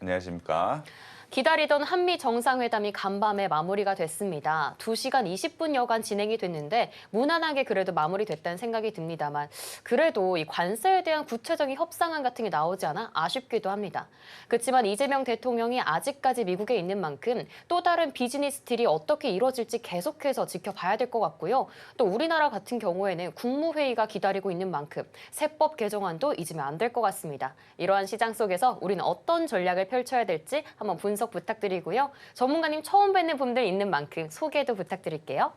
안녕하십니까. 기다리던 한미 정상회담이 간밤에 마무리가 됐습니다. 2시간 20분여간 진행이 됐는데 무난하게 그래도 마무리됐다는 생각이 듭니다만 그래도 이 관세에 대한 구체적인 협상안 같은 게 나오지 않아 아쉽기도 합니다. 그렇지만 이재명 대통령이 아직까지 미국에 있는 만큼 또 다른 비즈니스 딜이 어떻게 이루어질지 계속해서 지켜봐야 될 것 같고요. 또 우리나라 같은 경우에는 국무회의가 기다리고 있는 만큼 세법 개정안도 잊으면 안 될 것 같습니다. 이러한 시장 속에서 우리는 어떤 전략을 펼쳐야 될지 한번 분석 부탁드리고요. 전문가님 처음 뵙는 분들 있는 만큼 소개도 부탁드릴게요.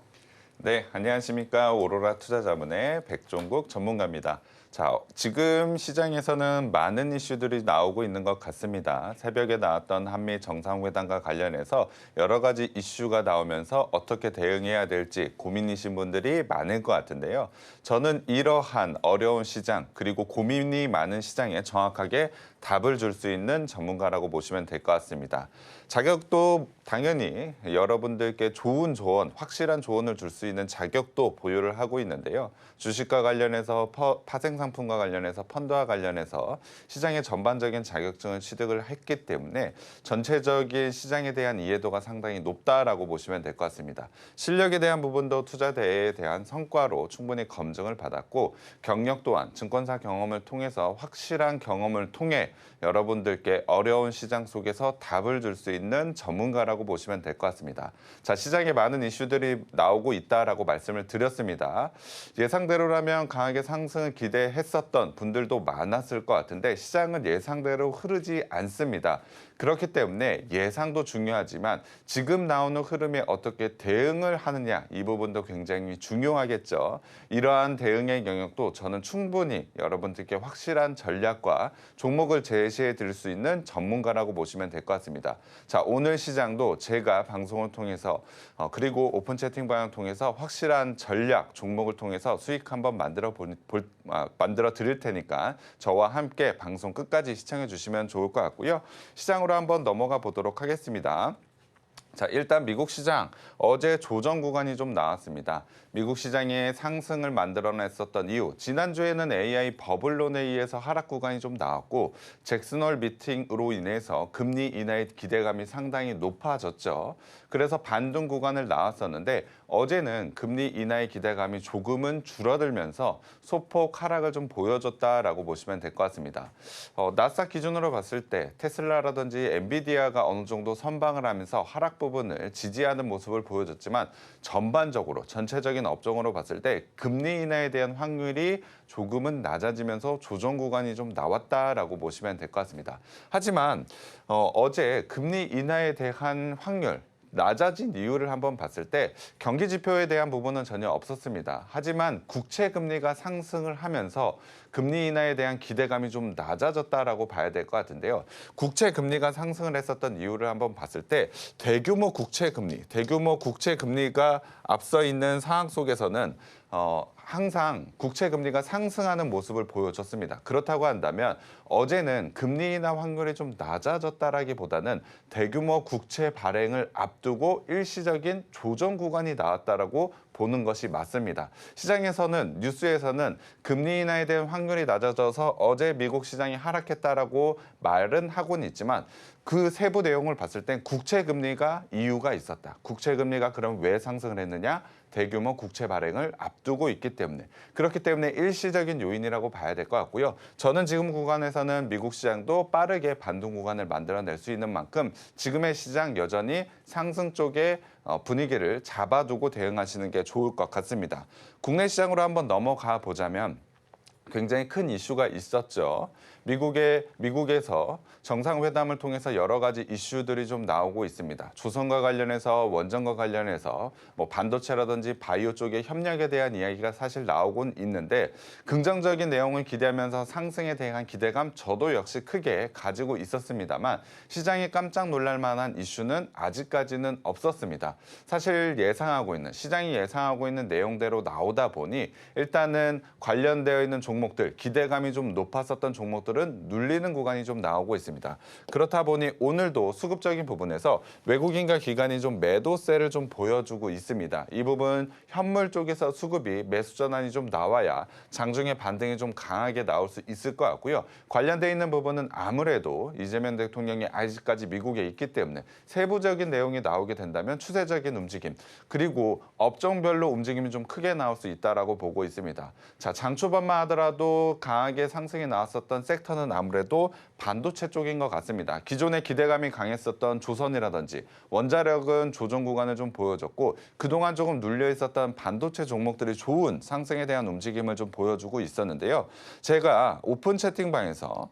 네, 안녕하십니까. 오로라 투자자문의 백종국 전문가입니다. 자, 지금 시장에서는 많은 이슈들이 나오고 있는 것 같습니다. 새벽에 나왔던 한미 정상회담과 관련해서 여러 가지 이슈가 나오면서 어떻게 대응해야 될지 고민이신 분들이 많을 것 같은데요. 저는 이러한 어려운 시장 그리고 고민이 많은 시장에 정확하게 답을 줄 수 있는 전문가라고 보시면 될 것 같습니다. 자격도 당연히 여러분들께 좋은 조언, 확실한 조언을 줄 수 있는 자격도 보유를 하고 있는데요. 주식과 관련해서 파생상품과 관련해서 펀드와 관련해서 시장의 전반적인 자격증을 취득을 했기 때문에 전체적인 시장에 대한 이해도가 상당히 높다라고 보시면 될 것 같습니다. 실력에 대한 부분도 투자 대회에 대한 성과로 충분히 검증을 받았고 경력 또한 증권사 경험을 통해서 확실한 경험을 통해 여러분들께 어려운 시장 속에서 답을 줄 수 있는 전문가라고 보시면 될 것 같습니다. 자, 시장에 많은 이슈들이 나오고 있다라고 말씀을 드렸습니다. 예상대로라면 강하게 상승을 기대했었던 분들도 많았을 것 같은데 시장은 예상대로 흐르지 않습니다. 그렇기 때문에 예상도 중요하지만 지금 나오는 흐름에 어떻게 대응을 하느냐 이 부분도 굉장히 중요하겠죠. 이러한 대응의 영역도 저는 충분히 여러분들께 확실한 전략과 종목을 제시해 드릴 수 있는 전문가라고 보시면 될 것 같습니다. 자, 오늘 시장도 제가 방송을 통해서 그리고 오픈 채팅방을 통해서 확실한 전략, 종목을 통해서 수익 한번 만들어 드릴 테니까 저와 함께 방송 끝까지 시청해 주시면 좋을 것 같고요. 시장으로 한번 넘어가 보도록 하겠습니다. 자, 일단 미국 시장 어제 조정 구간이 좀 나왔습니다. 미국 시장의 상승을 만들어냈었던 이유, 지난주에는 AI 버블론에 의해서 하락 구간이 좀 나왔고 잭슨홀 미팅으로 인해서 금리 인하의 기대감이 상당히 높아졌죠. 그래서 반등 구간을 나왔었는데 어제는 금리 인하의 기대감이 조금은 줄어들면서 소폭 하락을 좀 보여줬다라고 보시면 될 것 같습니다. 나스닥 기준으로 봤을 때 테슬라라든지 엔비디아가 어느 정도 선방을 하면서 하락 부분을 지지하는 모습을 보여줬지만 전반적으로 전체적인 업종으로 봤을 때 금리 인하에 대한 확률이 조금은 낮아지면서 조정 구간이 좀 나왔다라고 보시면 될 것 같습니다. 하지만 어제 금리 인하에 대한 확률 낮아진 이유를 한번 봤을 때 경기 지표에 대한 부분은 전혀 없었습니다. 하지만 국채 금리가 상승을 하면서 금리 인하에 대한 기대감이 좀 낮아졌다라고 봐야 될 것 같은데요. 국채 금리가 상승을 했었던 이유를 한번 봤을 때 대규모 국채 금리가 앞서 있는 상황 속에서는 항상 국채 금리가 상승하는 모습을 보여줬습니다. 그렇다고 한다면 어제는 금리 인하 확률이 좀 낮아졌다라기보다는 대규모 국채 발행을 앞두고 일시적인 조정 구간이 나왔다라고 보는 것이 맞습니다. 시장에서는 뉴스에서는 금리 인하에 대한 확률이 낮아져서 어제 미국 시장이 하락했다라고 말은 하고는 있지만 그 세부 내용을 봤을 땐 국채 금리가 이유가 있었다. 국채 금리가 그럼 왜 상승을 했느냐? 대규모 국채 발행을 앞두고 있기 때문에 그렇기 때문에 일시적인 요인이라고 봐야 될 것 같고요. 저는 지금 구간에서는 미국 시장도 빠르게 반등 구간을 만들어낼 수 있는 만큼 지금의 시장 여전히 상승 쪽에 분위기를 잡아두고 대응하시는 게 좋을 것 같습니다. 국내 시장으로 한번 넘어가 보자면 굉장히 큰 이슈가 있었죠. 미국에서 정상회담을 통해서 여러 가지 이슈들이 좀 나오고 있습니다. 조선과 관련해서 원전과 관련해서 반도체라든지 바이오 쪽의 협력에 대한 이야기가 사실 나오곤 있는데 긍정적인 내용을 기대하면서 상승에 대한 기대감 저도 역시 크게 가지고 있었습니다만 시장이 깜짝 놀랄 만한 이슈는 아직까지는 없었습니다. 사실 시장이 예상하고 있는 내용대로 나오다 보니 일단은 관련되어 있는 종목 종목들, 기대감이 좀 높았었던 종목들은 눌리는 구간이 좀 나오고 있습니다. 그렇다 보니 오늘도 수급적인 부분에서 외국인과 기관이 좀 매도세를 좀 보여주고 있습니다. 이 부분 현물 쪽에서 수급이 매수 전환이 좀 나와야 장중에 반등이 좀 강하게 나올 수 있을 것 같고요. 관련돼 있는 부분은 아무래도 이재명 대통령이 아직까지 미국에 있기 때문에 세부적인 내용이 나오게 된다면 추세적인 움직임, 그리고 업종별로 움직임이 좀 크게 나올 수 있다라고 보고 있습니다. 자, 장 초반만 하더라도 강하게 상승이 나왔었던 섹터는 아무래도 반도체 쪽인 것 같습니다. 기존에 기대감이 강했었던 조선이라든지 원자력은 조정 구간을 좀 보여줬고 그동안 조금 눌려 있었던 반도체 종목들이 좋은 상승에 대한 움직임을 좀 보여주고 있었는데요. 제가 오픈 채팅방에서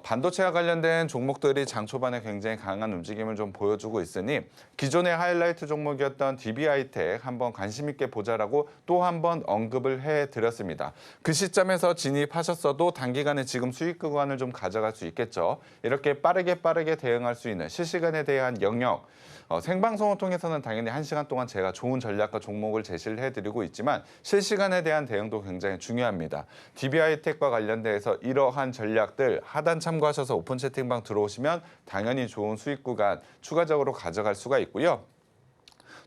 반도체와 관련된 종목들이 장 초반에 굉장히 강한 움직임을 좀 보여주고 있으니 기존의 하이라이트 종목이었던 DB하이텍 한번 관심 있게 보자라고 또 한 번 언급을 해드렸습니다. 그 시점에서 진입하셨어도 단기간에 지금 수익 구간을 좀 가져갈 수 있겠죠. 이렇게 빠르게 대응할 수 있는 실시간에 대한 영역, 생방송을 통해서는 당연히 1시간 동안 제가 좋은 전략과 종목을 제시를 해드리고 있지만 실시간에 대한 대응도 굉장히 중요합니다. DB하이텍과 관련돼서 이러한 전략들 하단 참고하셔서 오픈 채팅방 들어오시면 당연히 좋은 수익 구간 추가적으로 가져갈 수가 있고요.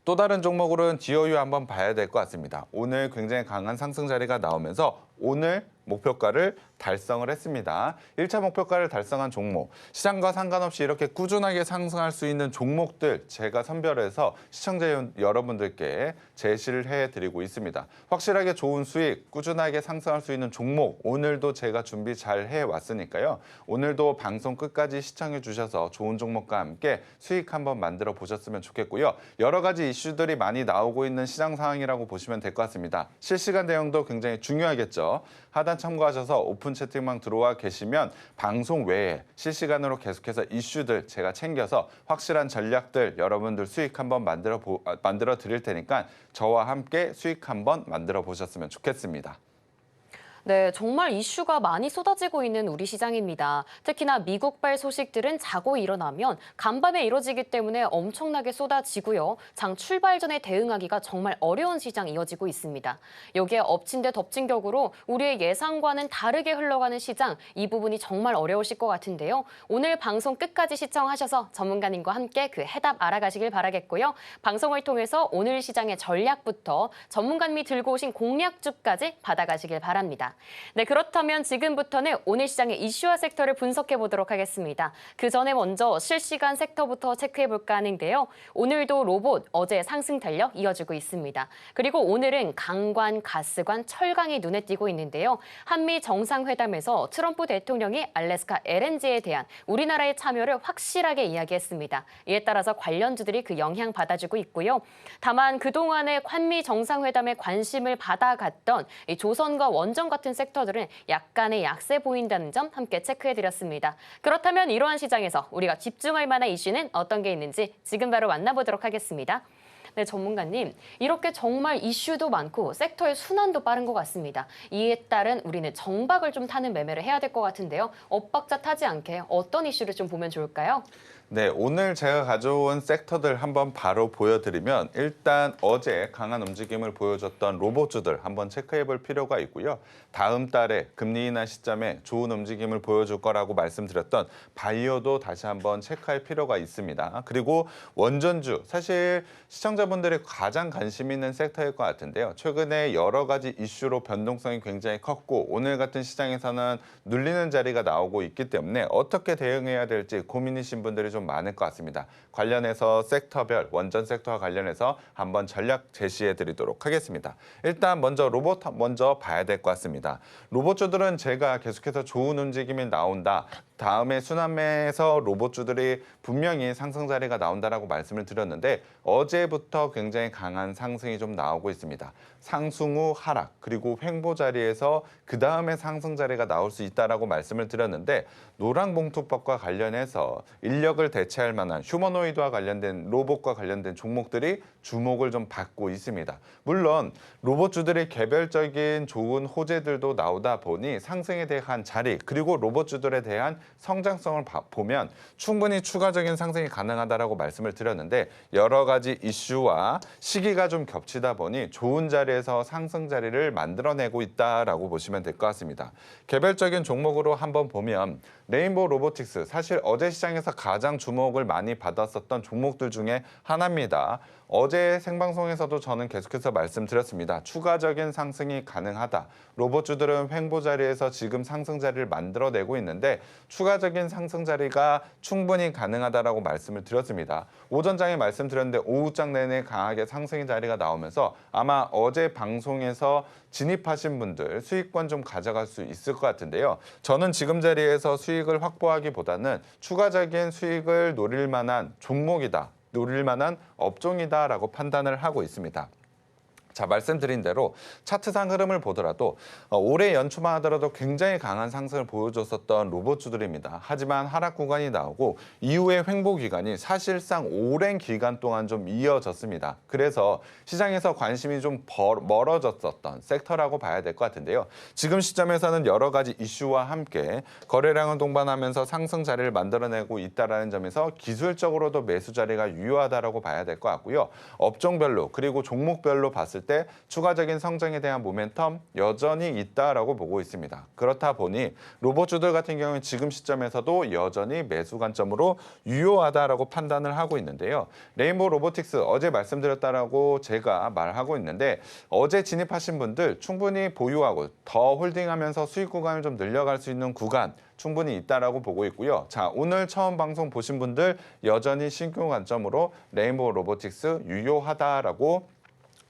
또 다른 종목으로는 DOU 한번 봐야 될 것 같습니다. 오늘 굉장히 강한 상승 자리가 나오면서 오늘 목표가를 달성을 했습니다. 1차 목표가를 달성한 종목, 시장과 상관없이 이렇게 꾸준하게 상승할 수 있는 종목들 제가 선별해서 시청자 여러분들께 제시를 해드리고 있습니다. 확실하게 좋은 수익, 꾸준하게 상승할 수 있는 종목 오늘도 제가 준비 잘 해왔으니까요. 오늘도 방송 끝까지 시청해 주셔서 좋은 종목과 함께 수익 한번 만들어 보셨으면 좋겠고요. 여러 가지 이슈들이 많이 나오고 있는 시장 상황이라고 보시면 될 것 같습니다. 실시간 대응도 굉장히 중요하겠죠. 하단 참고하셔서 오픈 채팅방 들어와 계시면 방송 외에 실시간으로 계속해서 이슈들 제가 챙겨서 확실한 전략들 여러분들 수익 한번 만들어 드릴 테니까 저와 함께 수익 한번 만들어 보셨으면 좋겠습니다. 네, 정말 이슈가 많이 쏟아지고 있는 우리 시장입니다. 특히나 미국발 소식들은 자고 일어나면 간밤에 이뤄지기 때문에 엄청나게 쏟아지고요. 장 출발 전에 대응하기가 정말 어려운 시장 이어지고 있습니다. 여기에 엎친 데 덮친 격으로 우리의 예상과는 다르게 흘러가는 시장, 이 부분이 정말 어려우실 것 같은데요. 오늘 방송 끝까지 시청하셔서 전문가님과 함께 그 해답 알아가시길 바라겠고요. 방송을 통해서 오늘 시장의 전략부터 전문가님이 들고 오신 공략주까지 받아가시길 바랍니다. 네, 그렇다면 지금부터는 오늘 시장의 이슈와 섹터를 분석해 보도록 하겠습니다. 그 전에 먼저 실시간 섹터부터 체크해 볼까 하는데요. 오늘도 로봇, 어제 상승 달력 이어지고 있습니다. 그리고 오늘은 강관, 가스관, 철강이 눈에 띄고 있는데요. 한미 정상회담에서 트럼프 대통령이 알래스카 LNG에 대한 우리나라의 참여를 확실하게 이야기했습니다. 이에 따라서 관련주들이 그 영향 받아주고 있고요. 다만 그동안의 한미 정상회담에 관심을 받아갔던 이 조선과 원전 같은 섹터들은 약간의 약세 보인다는 점 함께 체크해드렸습니다. 그렇다면 이러한 시장에서 우리가 집중할 만한 이슈는 어떤 게 있는지 지금 바로 만나보도록 하겠습니다. 네, 전문가님, 이렇게 정말 이슈도 많고 섹터의 순환도 빠른 것 같습니다. 이에 따른 우리는 정박을 좀 타는 매매를 해야 될 것 같은데요. 엇박자 타지 않게 어떤 이슈를 좀 보면 좋을까요? 네, 오늘 제가 가져온 섹터들 한번 바로 보여드리면 일단 어제 강한 움직임을 보여줬던 로봇주들 한번 체크해 볼 필요가 있고요. 다음 달에 금리 인하 시점에 좋은 움직임을 보여줄 거라고 말씀드렸던 바이오도 다시 한번 체크할 필요가 있습니다. 그리고 원전주, 사실 시청자분들이 가장 관심 있는 섹터일 것 같은데요. 최근에 여러 가지 이슈로 변동성이 굉장히 컸고 오늘 같은 시장에서는 눌리는 자리가 나오고 있기 때문에 어떻게 대응해야 될지 고민이신 분들이 좀 많을 것 같습니다. 관련해서 섹터별, 원전 섹터와 관련해서 한번 전략 제시해 드리도록 하겠습니다. 일단 먼저 로봇 먼저 봐야 될 것 같습니다. 로봇주들은 제가 계속해서 좋은 움직임이 나온다. 다음에 순환매에서 로봇주들이 분명히 상승 자리가 나온다라고 말씀을 드렸는데 어제부터 굉장히 강한 상승이 좀 나오고 있습니다. 상승 후 하락 그리고 횡보 자리에서 그 다음에 상승 자리가 나올 수 있다라고 말씀을 드렸는데 노랑봉투법과 관련해서 인력을 대체할 만한 휴머노이드와 관련된 로봇과 관련된 종목들이 주목을 좀 받고 있습니다. 물론 로봇주들의 개별적인 좋은 호재들도 나오다 보니 상승에 대한 자리 그리고 로봇주들에 대한 성장성을 보면 충분히 추가적인 상승이 가능하다라고 말씀을 드렸는데 여러 가지 이슈와 시기가 좀 겹치다 보니 좋은 자리에서 상승 자리를 만들어내고 있다라고 보시면 될 것 같습니다. 개별적인 종목으로 한번 보면 레인보우 로보틱스 사실 어제 시장에서 가장 주목을 많이 받았었던 종목들 중에 하나입니다. 어제 생방송에서도 저는 계속해서 말씀드렸습니다. 추가적인 상승이 가능하다. 로봇주들은 횡보 자리에서 지금 상승 자리를 만들어내고 있는데 추가적인 상승 자리가 충분히 가능하다라고 말씀을 드렸습니다. 오전장에 말씀드렸는데 오후장 내내 강하게 상승의 자리가 나오면서 아마 어제 방송에서 진입하신 분들 수익권 좀 가져갈 수 있을 것 같은데요. 저는 지금 자리에서 수익을 확보하기보다는 추가적인 수익을 노릴 만한 종목이다. 노릴 만한 업종이다라고 판단을 하고 있습니다. 자, 말씀드린 대로 차트상 흐름을 보더라도 올해 연초만 하더라도 굉장히 강한 상승을 보여줬었던 로봇주들입니다. 하지만 하락 구간이 나오고 이후에 횡보 기간이 사실상 오랜 기간 동안 좀 이어졌습니다. 그래서 시장에서 관심이 좀 멀어졌었던 섹터라고 봐야 될 것 같은데요. 지금 시점에서는 여러 가지 이슈와 함께 거래량을 동반하면서 상승 자리를 만들어내고 있다는 점에서 기술적으로도 매수 자리가 유효하다라고 봐야 될 것 같고요. 업종별로 그리고 종목별로 봤을 때 추가적인 성장에 대한 모멘텀 여전히 있다라고 보고 있습니다. 그렇다 보니 로봇주들 같은 경우는 지금 시점에서도 여전히 매수 관점으로 유효하다라고 판단을 하고 있는데요. 레인보우 로보틱스 어제 말씀드렸다라고 제가 말하고 있는데 어제 진입하신 분들 충분히 보유하고 더 홀딩하면서 수익 구간을 좀 늘려갈 수 있는 구간 충분히 있다라고 보고 있고요. 자, 오늘 처음 방송 보신 분들 여전히 신규 관점으로 레인보우 로보틱스 유효하다라고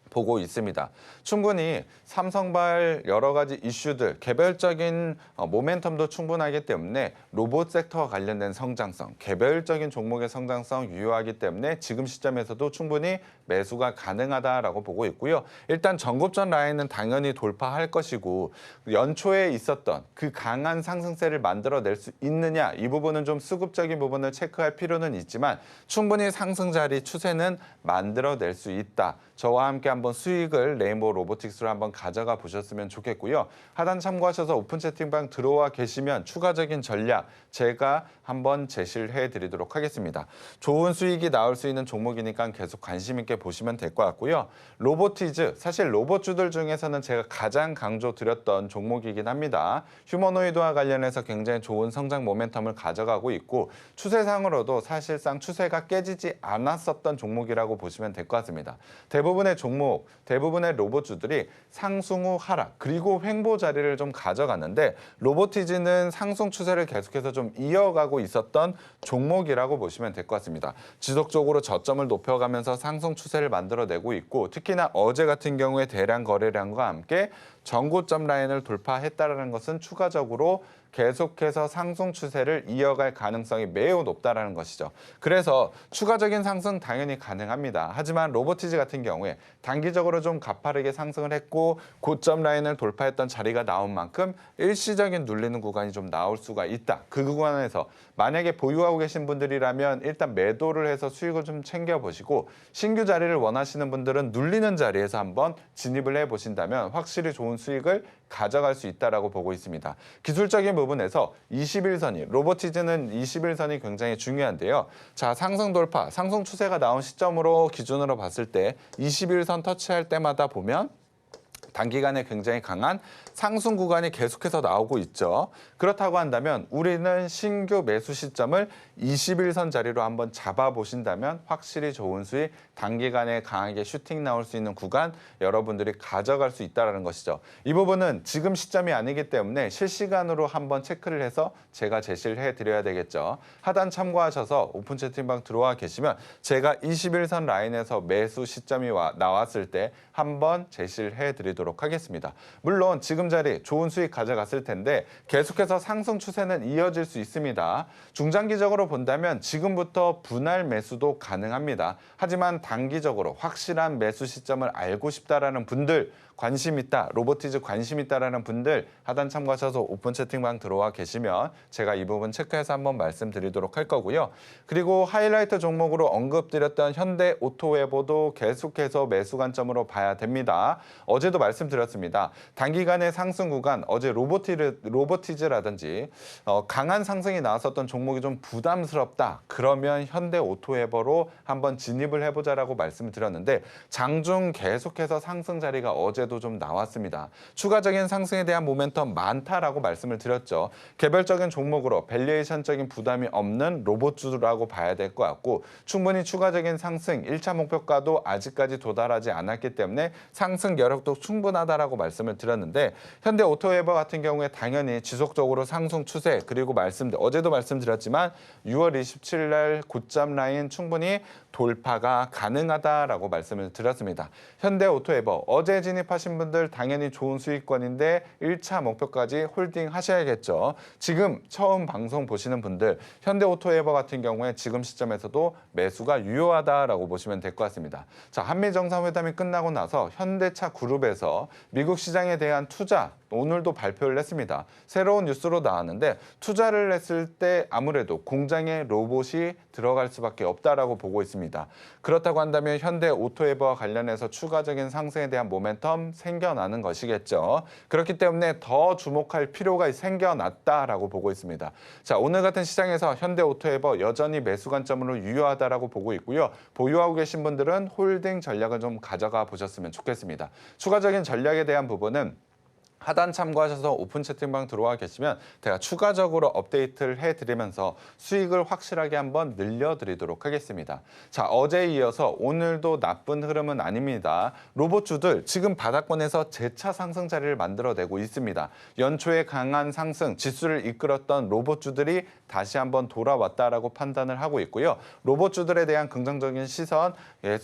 보고 있습니다. 충분히 삼성발 여러 가지 이슈들, 개별적인 모멘텀도 충분하기 때문에 로봇 섹터와 관련된 성장성, 개별적인 종목의 성장성 유효하기 때문에 지금 시점에서도 충분히 매수가 가능하다라고 보고 있고요. 일단 전고점 라인은 당연히 돌파할 것이고 연초에 있었던 그 강한 상승세를 만들어낼 수 있느냐 이 부분은 좀 수급적인 부분을 체크할 필요는 있지만 충분히 상승 자리 추세는 만들어낼 수 있다. 저와 함께 한번 수익을 레인보우 로보틱스로 한번 가져가 보셨으면 좋겠고요. 하단 참고하셔서 오픈 채팅방 들어와 계시면 추가적인 전략 제가 한번 제시를 해드리도록 하겠습니다. 좋은 수익이 나올 수 있는 종목이니까 계속 관심 있게 보시면 될 것 같고요. 로보티즈, 사실 로봇주들 중에서는 제가 가장 강조드렸던 종목이긴 합니다. 휴머노이드와 관련해서 굉장히 좋은 성장 모멘텀을 가져가고 있고 추세상으로도 사실상 추세가 깨지지 않았었던 종목이라고 보시면 될 것 같습니다. 대부분의 종목, 대부분의 로봇주들이 상승 후 하락, 그리고 횡보 자리를 좀 가져갔는데 로보티즈는 상승 추세를 계속해서 좀 이어가고 있었던 종목이라고 보시면 될 것 같습니다. 지속적으로 저점을 높여가면서 상승 추세를 만들어내고 있고 특히나 어제 같은 경우에 대량 거래량과 함께 전고점 라인을 돌파했다는 것은 추가적으로 계속해서 상승 추세를 이어갈 가능성이 매우 높다는 것이죠. 그래서 추가적인 상승 당연히 가능합니다. 하지만 로보티즈 같은 경우에 단기적으로 좀 가파르게 상승을 했고 고점 라인을 돌파했던 자리가 나온 만큼 일시적인 눌리는 구간이 좀 나올 수가 있다. 그 구간에서 만약에 보유하고 계신 분들이라면 일단 매도를 해서 수익을 좀 챙겨보시고 신규 자리를 원하시는 분들은 눌리는 자리에서 한번 진입을 해보신다면 확실히 좋은 수익을 가져갈 수 있다라고 보고 있습니다. 기술적인 부분에서 21선이 로보티즈는 21선이 굉장히 중요한데요. 자, 상승 돌파, 상승 추세가 나온 시점으로 기준으로 봤을 때 21선 터치할 때마다 보면 단기간에 굉장히 강한 상승 구간이 계속해서 나오고 있죠. 그렇다고 한다면 우리는 신규 매수 시점을 21선 자리로 한번 잡아보신다면 확실히 좋은 수익, 단기간에 강하게 슈팅 나올 수 있는 구간 여러분들이 가져갈 수 있다는 것이죠. 이 부분은 지금 시점이 아니기 때문에 실시간으로 한번 체크를 해서 제가 제시를 해드려야 되겠죠. 하단 참고하셔서 오픈 채팅방 들어와 계시면 제가 21선 라인에서 매수 시점이 나왔을 때 한번 제시를 해드리도록 하겠습니다. 물론 지금 자리 좋은 수익 가져갔을 텐데 계속해서 상승 추세는 이어질 수 있습니다. 중장기적으로 본다면 지금부터 분할 매수도 가능합니다. 하지만 단기적으로 확실한 매수 시점을 알고 싶다라는 분들 관심 있다, 로보티즈 관심 있다라는 분들 하단 참고하셔서 오픈 채팅방 들어와 계시면 제가 이 부분 체크해서 한번 말씀드리도록 할 거고요. 그리고 하이라이트 종목으로 언급드렸던 현대 오토웨버도 계속해서 매수 관점으로 봐야 됩니다. 어제도 말씀드렸습니다. 단기간의 상승 구간, 어제 로보티즈라든지 강한 상승이 나왔었던 종목이 좀 부담스럽다. 그러면 현대 오토웨버로 한번 진입을 해보자라고 말씀을 드렸는데 장중 계속해서 상승 자리가 어제도 좀 나왔습니다. 추가적인 상승에 대한 모멘텀 많다라고 말씀을 드렸죠. 개별적인 종목으로 밸류에이션적인 부담이 없는 로봇주라고 봐야 될 것 같고 충분히 추가적인 상승 1차 목표가도 아직까지 도달하지 않았기 때문에 상승 여력도 충분하다라고 말씀을 드렸는데 현대 오토웨버 같은 경우에 당연히 지속적으로 상승 추세 그리고 어제도 말씀드렸지만 6월 27일 날 고점 라인 충분히 돌파가 가능하다라고 말씀을 드렸습니다. 현대 오토웨버 어제 진입하신 분들 당연히 좋은 수익권인데 1차 목표까지 홀딩 하셔야겠죠. 지금 처음 방송 보시는 분들 현대 오토웨버 같은 경우에 지금 시점에서도 매수가 유효하다라고 보시면 될 것 같습니다. 자, 한미 정상회담이 끝나고 나서 현대차 그룹에서 미국 시장에 대한 투자 오늘도 발표를 했습니다. 새로운 뉴스로 나왔는데 투자를 했을 때 아무래도 공장에 로봇이 들어갈 수밖에 없다라고 보고 있습니다. 그렇다고 한다면 현대 오토웨버와 관련해서 추가적인 상승에 대한 모멘텀 생겨나는 것이겠죠. 그렇기 때문에 더 주목할 필요가 생겨났다라고 보고 있습니다. 자, 오늘 같은 시장에서 현대 오토웨버 여전히 매수 관점으로 유효하다라고 보고 있고요. 보유하고 계신 분들은 홀딩 전략을 좀 가져가 보셨으면 좋겠습니다. 추가적인 전략에 대한 부분은 하단 참고하셔서 오픈 채팅방 들어와 계시면 제가 추가적으로 업데이트를 해드리면서 수익을 확실하게 한번 늘려드리도록 하겠습니다. 자, 어제에 이어서 오늘도 나쁜 흐름은 아닙니다. 로봇주들 지금 바닥권에서 재차 상승 자리를 만들어내고 있습니다. 연초에 강한 상승, 지수를 이끌었던 로봇주들이 다시 한번 돌아왔다라고 판단을 하고 있고요. 로봇주들에 대한 긍정적인 시선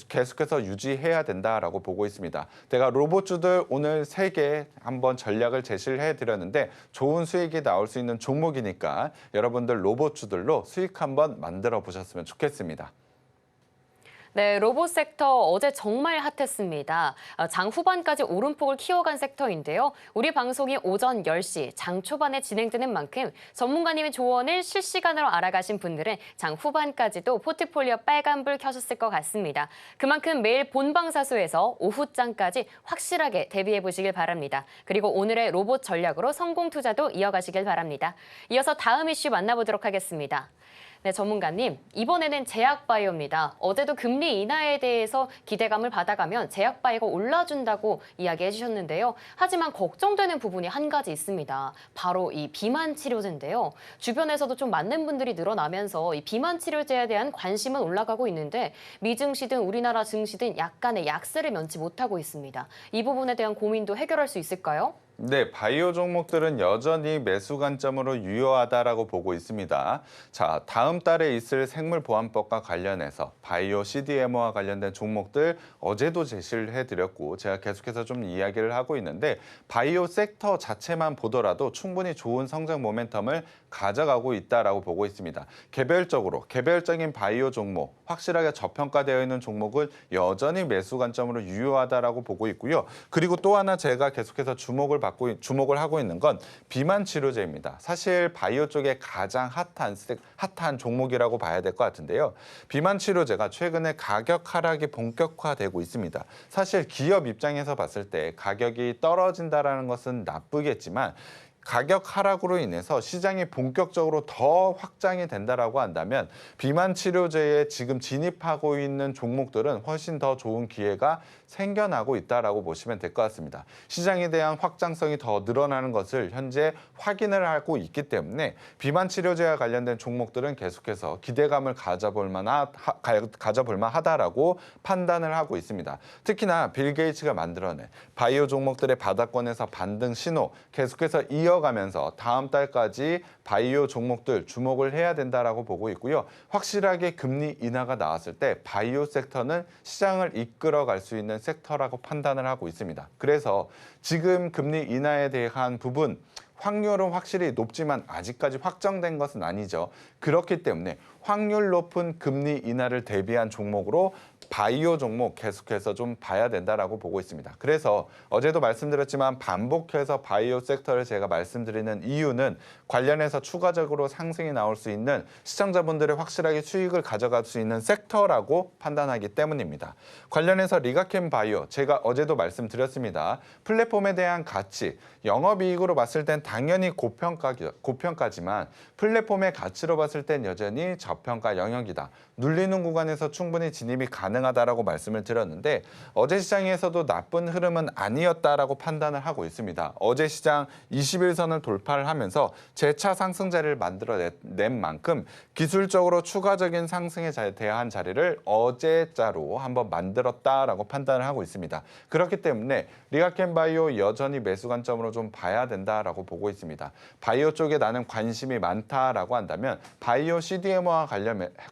계속해서 유지해야 된다라고 보고 있습니다. 제가 로봇주들 오늘 3개 한번 전략을 제시를 해드렸는데 좋은 수익이 나올 수 있는 종목이니까 여러분들 로봇주들로 수익 한번 만들어 보셨으면 좋겠습니다. 네, 로봇 섹터 어제 정말 핫했습니다. 장 후반까지 오름폭을 키워간 섹터인데요. 우리 방송이 오전 10시, 장 초반에 진행되는 만큼 전문가님의 조언을 실시간으로 알아가신 분들은 장 후반까지도 포트폴리오 빨간불 켜셨을 것 같습니다. 그만큼 매일 본방사수에서 오후장까지 확실하게 대비해 보시길 바랍니다. 그리고 오늘의 로봇 전략으로 성공 투자도 이어가시길 바랍니다. 이어서 다음 이슈 만나보도록 하겠습니다. 네, 전문가님, 이번에는 제약바이오입니다. 어제도 금리 인하에 대해서 기대감을 받아가면 제약바이오가 올라준다고 이야기해 주셨는데요. 하지만 걱정되는 부분이 한 가지 있습니다. 바로 이 비만 치료제인데요. 주변에서도 좀 맞는 분들이 늘어나면서 이 비만 치료제에 대한 관심은 올라가고 있는데 미증시든 우리나라 증시든 약간의 약세를 면치 못하고 있습니다. 이 부분에 대한 고민도 해결할 수 있을까요? 네, 바이오 종목들은 여전히 매수 관점으로 유효하다라고 보고 있습니다. 자, 다음 달에 있을 생물보안법과 관련해서 바이오 CDMO와 관련된 종목들 어제도 제시를 해드렸고 제가 계속해서 좀 이야기를 하고 있는데 바이오 섹터 자체만 보더라도 충분히 좋은 성장 모멘텀을 가져가고 있다라고 보고 있습니다. 개별적인 바이오 종목, 확실하게 저평가되어 있는 종목은 여전히 매수 관점으로 유효하다라고 보고 있고요. 그리고 또 하나 제가 계속해서 주목을 하고 있는 건 비만 치료제입니다. 사실 바이오 쪽에 가장 핫한 종목이라고 봐야 될 것 같은데요. 비만 치료제가 최근에 가격 하락이 본격화되고 있습니다. 사실 기업 입장에서 봤을 때 가격이 떨어진다라는 것은 나쁘겠지만 가격 하락으로 인해서 시장이 본격적으로 더 확장이 된다라고 한다면 비만 치료제에 지금 진입하고 있는 종목들은 훨씬 더 좋은 기회가 생겨나고 있다라고 보시면 될 것 같습니다. 시장에 대한 확장성이 더 늘어나는 것을 현재 확인을 하고 있기 때문에 비만 치료제와 관련된 종목들은 계속해서 기대감을 가져볼 만하다라고 판단을 하고 있습니다. 특히나 빌 게이츠가 만들어낸 바이오 종목들의 바닥권에서 반등 신호 계속해서 이어가면서 다음 달까지 바이오 종목들 주목을 해야 된다라고 보고 있고요. 확실하게 금리 인하가 나왔을 때 바이오 섹터는 시장을 이끌어갈 수 있는 섹터라고 판단을 하고 있습니다. 그래서 지금 금리 인하에 대한 부분 확률은 확실히 높지만 아직까지 확정된 것은 아니죠. 그렇기 때문에 확률 높은 금리 인하를 대비한 종목으로 바이오 종목 계속해서 좀 봐야 된다라고 보고 있습니다. 그래서 어제도 말씀드렸지만 반복해서 바이오 섹터를 제가 말씀드리는 이유는 관련해서 추가적으로 상승이 나올 수 있는 시청자분들의 확실하게 수익을 가져갈 수 있는 섹터라고 판단하기 때문입니다. 관련해서 리가캠 바이오 제가 어제도 말씀드렸습니다. 플랫폼에 대한 가치, 영업이익으로 봤을 땐 당연히 고평가지만 플랫폼의 가치로 봤을 땐 여전히 저평가 영역이다. 눌리는 구간에서 충분히 진입이 가능하다라고 말씀을 드렸는데 어제 시장에서도 나쁜 흐름은 아니었다라고 판단을 하고 있습니다. 어제 시장 21선을 돌파를 하면서 재차 상승 자리를 만들어낸 만큼 기술적으로 추가적인 상승에 대한 자리를 어제자로 한번 만들었다라고 판단을 하고 있습니다. 그렇기 때문에 리가캠 바이오 여전히 매수 관점으로 좀 봐야 된다라고 보고 있습니다. 바이오 쪽에 나는 관심이 많다라고 한다면 바이오 CDMO와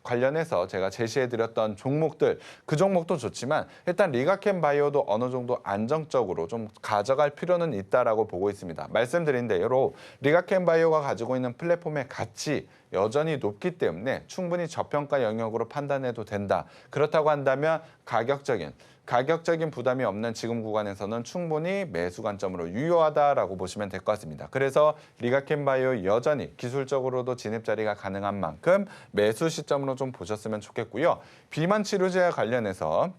관련해서 제가 제시해드렸던 종목들 그 종목도 좋지만 일단 리가캠 바이오도 어느 정도 안정적으로 좀 가져갈 필요는 있다라고 보고 있습니다. 말씀드린 대로 리가캠 바이오가 가지고 있는 플랫폼의 가치 여전히 높기 때문에 충분히 저평가 영역으로 판단해도 된다. 그렇다고 한다면 가격적인 부담이 없는 지금 구간에서는 충분히 매수 관점으로 유효하다라고 보시면 될 것 같습니다. 그래서 리가캠 바이오 여전히 기술적으로도 진입 자리가 가능한 만큼 매수 시점으로 좀 보셨으면 좋겠고요. 비만 치료제와 관련해서